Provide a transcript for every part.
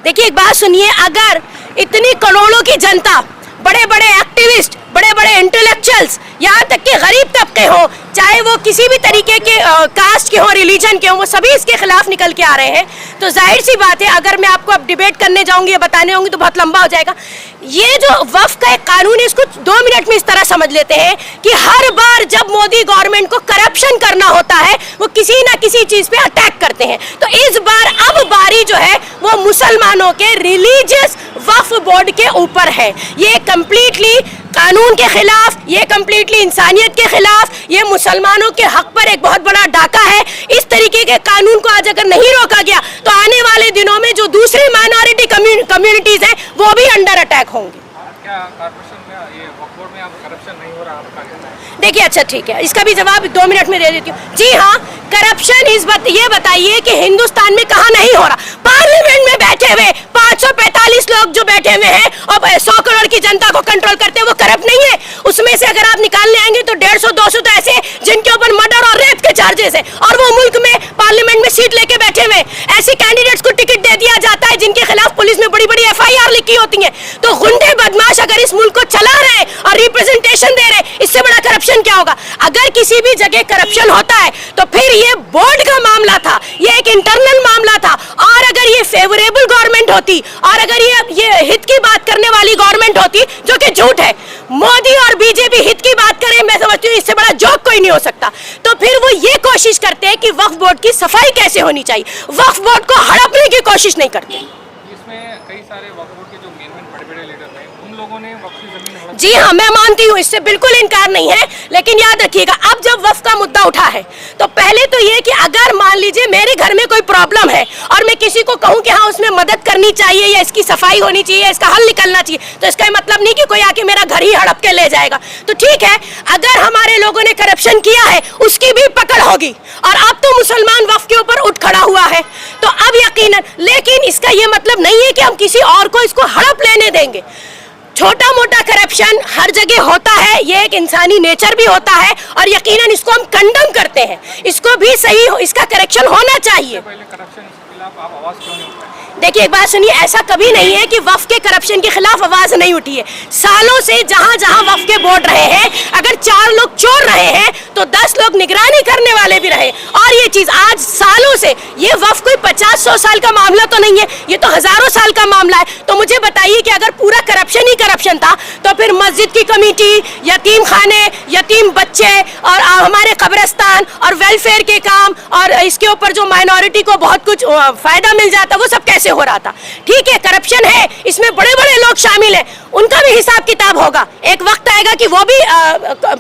देखिए एक बात सुनिए, अगर इतनी करोड़ों की जनता, बड़े बड़े एक्टिविस्ट, बड़े बड़े इंटेलेक्चुअल्स, यहाँ तक कि गरीब तबके हो, चाहे वो किसी भी तरीके के कास्ट के हो, रिलीजन के हो, वो सभी इसके खिलाफ निकल के आ रहे हैं। तो जाहिर सी बात है, अगर मैं आपको अब डिबेट करने जाऊंगी या बताने होंगी तो बहुत लंबा हो जाएगा। ये जो वक्फ का एक कानून है, इसको 2 मिनट में इस तरह समझ लेते हैं कि हर बार जब मोदी गवर्नमेंट को करप्शन करना होता है, वो किसी ना किसी चीज पे अटैक करते हैं। तो इस बार अब बारी जो है वो मुसलमानों के रिलीजियस वक्फ बोर्ड के ऊपर है। ये कंप्लीटली कानून के खिलाफ, ये कंप्लीटली इंसानियत के खिलाफ, ये मुसलमानों के हक पर एक बहुत बड़ा डाका है। इस तरीके के कानून को आज अगर नहीं रोका गया तो आने वाले दिनों में जो दूसरी माइनॉरिटी कम्युनिटीज हैं वो भी अंडर अटैक होंगे। क्या कॉर्पोरेशन में, ये वक्फ बोर्ड में अब करप्शन नहीं हो रहा, आपका कहना है? देखिए अच्छा ठीक है, इसका भी जवाब 2 मिनट में दे देती हूँ। जी हाँ, करप्शन ये बताइए कि हिंदुस्तान में कहाँ नहीं हो रहा। पार्लियामेंट में बैठे हुए 545 लोग जो बैठे हुए हैं और 100 करोड़ की जनता को कंट्रोल करते हैं, वो करप्ट नहीं है? उसमें से अगर आप निकालने आएंगे तो 150-200 तो ऐसे जिनके ऊपर मर्डर और रेप के चार्जेस है, और वो मुल्क में पार्लियामेंट में सीट लेके बैठे हुए। ऐसे कैंडिडेट्स को टिकट दे दिया जाता है जिनके खिलाफ पुलिस में बड़ी बड़ी FIR लिखी होती है। तो गुंडे बदमाश अगर इस मुल्क को चला रहे हैं और रिप्रेजेंटेशन दे रहे हैं, इससे बड़ा करप्शन क्या होगा? अगर किसी भी जगह करप्शन होता है तो फिर ये बोर्ड का मामला था, ये एक इंटरनल मामला था। और अगर ये फेवरेबल गवर्नमेंट होती और अगर ये हित की बात करने वाली गवर्नमेंट होती, जो कि झूठ है, मोदी और बीजेपी हित की बात करें, मैं समझती हूँ इससे बड़ा जोक कोई नहीं हो सकता। तो फिर वो ये कोशिश करते हैं कि वक्फ बोर्ड की सफाई कैसे होनी चाहिए, वक्फ बोर्ड को हड़पने की कोशिश नहीं करते। इसमें कई सारे वक्फ बोर्ड के जो मेन बड़े लीडर हैं, उन लोगों ने वक्फ की जमीन हड़प। जी हाँ, मैं मानती हूँ, इससे बिल्कुल इनकार नहीं है, लेकिन याद रखिएगा अब जब वक्फ का मुद्दा उठा है तो पहले तो ये कि अगर मान लीजिए मेरे घर में कोई प्रॉब्लम है और मैं किसी को कहूँ कि हाँ उसमें मदद करनी चाहिए या इसकी सफाई होनी चाहिए, इसका हल निकलना चाहिए, तो इसका मतलब नहीं कि कोई आके मेरा घर ही हड़प के ले जाएगा। तो ठीक है, अगर हमारे लोगों ने करप्शन किया है उसकी भी पकड़ होगी। और अब तो मुसलमान वक्फ के ऊपर उठ खड़ा हुआ है, तो अब यकीनन, लेकिन इसका ये मतलब नहीं है कि हम किसी और को इसको हड़प लेने देंगे। छोटा मोटा करप्शन हर जगह होता है, ये एक इंसानी नेचर भी होता है और यकीनन इसको हम कंडम करते हैं, इसको भी सही इसका करेक्शन होना चाहिए। पहले करप्शन के खिलाफ आप आवाज क्यों नहीं उठाए? देखिए एक बात सुनिए, ऐसा कभी नहीं है कि वक्फ के करप्शन के खिलाफ आवाज नहीं उठी है। सालों से जहां जहां वक्फ के बोर्ड रहे हैं, अगर 4 लोग चोर रहे हैं तो 10 लोग निगरानी करने वाले भी रहे। और ये चीज आज सालों से, ये वक्फ कोई 50-100 साल का मामला तो नहीं है, ये तो हजारों साल का मामला है। तो मुझे बताइए कि अगर पूरा करप्शन ही करप्शन था तो फिर मस्जिद की कमेटी, यतीम खाने, यतीम बच्चे और हमारे कब्रिस्तान और वेलफेयर के काम और इसके ऊपर जो माइनॉरिटी को बहुत कुछ फायदा मिल जाता, वो सब कैसे हो रहा था? ठीक है, करप्शन है, इसमें बड़े बड़े लोग शामिल हैं, उनका भी हिसाब किताब होगा। एक वक्त आएगा कि वो भी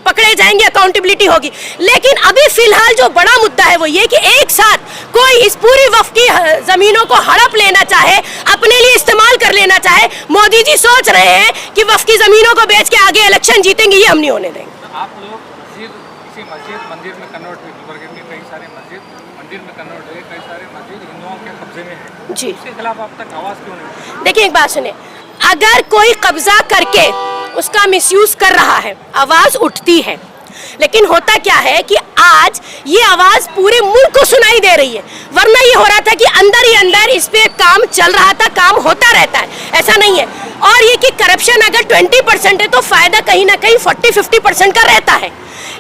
पकड़े जाएंगे, अकाउंटेबिलिटी होगी। लेकिन अभी फिलहाल जो बड़ा मुद्दा है वो ये कि एक साथ कोई इस पूरी वक्फ की जमीनों को हड़प लेना चाहे, अपने लिए इस्तेमाल कर लेना चाहे। मोदी जी सोच रहे हैं कि वक्फ की जमीनों को बेच के आगे इलेक्शन जीतेंगे, ये हम नहीं होने देंगे। आप लोग किसी मस्जिद मंदिर में कन्वर्ट हुए, गुलबर्गा के कई सारे मस्जिद मंदिर में कन्वर्ट हुए, कई सारे मस्जिद हिंदुओं के कब्जे में है जी, उसके खिलाफ अब तक आवाज क्यों नहीं? देखिए एक बात सुने, अगर कोई कब्जा करके उसका मिसयूज कर रहा है, आवाज उठती है। लेकिन होता क्या है कि आज ये आवाज पूरे मुल्क को सुनाई दे रही है, वरना ये हो रहा था कि अंदर ही अंदर इस पे काम चल रहा था, काम होता रहता है, ऐसा नहीं है। और ये कि करप्शन अगर 20% है तो फायदा कहीं ना कहीं 40-50% का रहता है।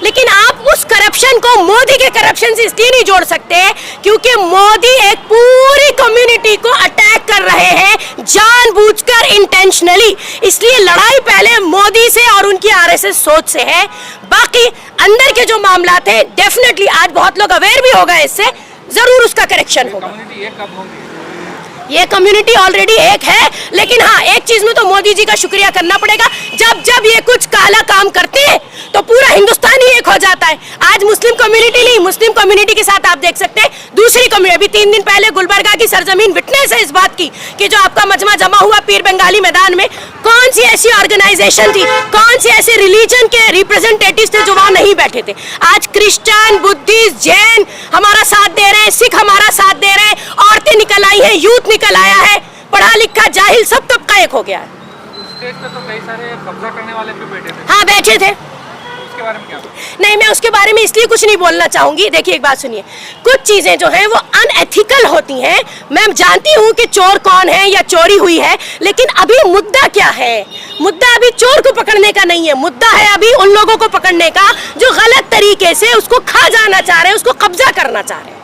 लेकिन आप उस करप्शन को मोदी के करप्शन से इसलिए नहीं जोड़ सकते क्योंकि मोदी एक पूरी कम्युनिटी को अटैक कर रहे हैं जानबूझकर, इंटेंशनली। इसलिए लड़ाई पहले मोदी से और उनकी RSS सोच से है। बाकी अंदर के जो मामला थे, डेफिनेटली आज बहुत लोग अवेयर भी हो गए इससे, जरूर उसका करेक्शन होगा। कम्युनिटी एक कब होगी? ये कम्युनिटी ऑलरेडी एक है, लेकिन हाँ एक चीज में तो मोदी जी का शुक्रिया करना पड़ेगा, जब जब ये कुछ काला काम करते हैं तो पूरा हिंदुस्तान ही एक हो जाता है। आज मुस्लिम कम्युनिटी नहीं, मुस्लिम कम्युनिटी के साथ आप देख सकते हैं दूसरी कम्युनिटी। अभी 3 दिन पहले गुलबर्गा की सरजमीन विटनेस है इस बात की कि जो आपका मजमा जमा हुआ पीर बंगाली मैदान में, कौन सी ऐसी ऑर्गेनाइजेशन थी, कौन से ऐसे रिलीजन के रिप्रेजेंटेटिव थे जो वहां नहीं बैठे थे? आज क्रिश्चियन, बुद्धिस्ट, जैन हमारा साथ दे रहे हैं, सिख हमारा साथ दे रहे हैं, औरतें निकल आई हैं, यूथ निकल आया है, पढ़ा लिखा जाहिल सब तबका एक हो गया है। स्टेज पे तो कई सारे कब्जा करने वाले भी बैठे थे। हाँ बैठे थे, उसके बारे में क्या? नहीं, मैं उसके बारे में इसलिए कुछ नहीं बोलना चाहूंगी। देखिए एक बात सुनिए, कुछ चीजें जो हैं वो अनएथिकल होती हैं। मैं जानती हूँ कि चोर कौन है या चोरी हुई है, लेकिन अभी मुद्दा क्या है? मुद्दा अभी चोर को पकड़ने का नहीं है, मुद्दा है अभी उन लोगों को पकड़ने का जो गलत तरीके से उसको खा जाना चाह रहे हैं, उसको कब्जा करना चाह रहे हैं।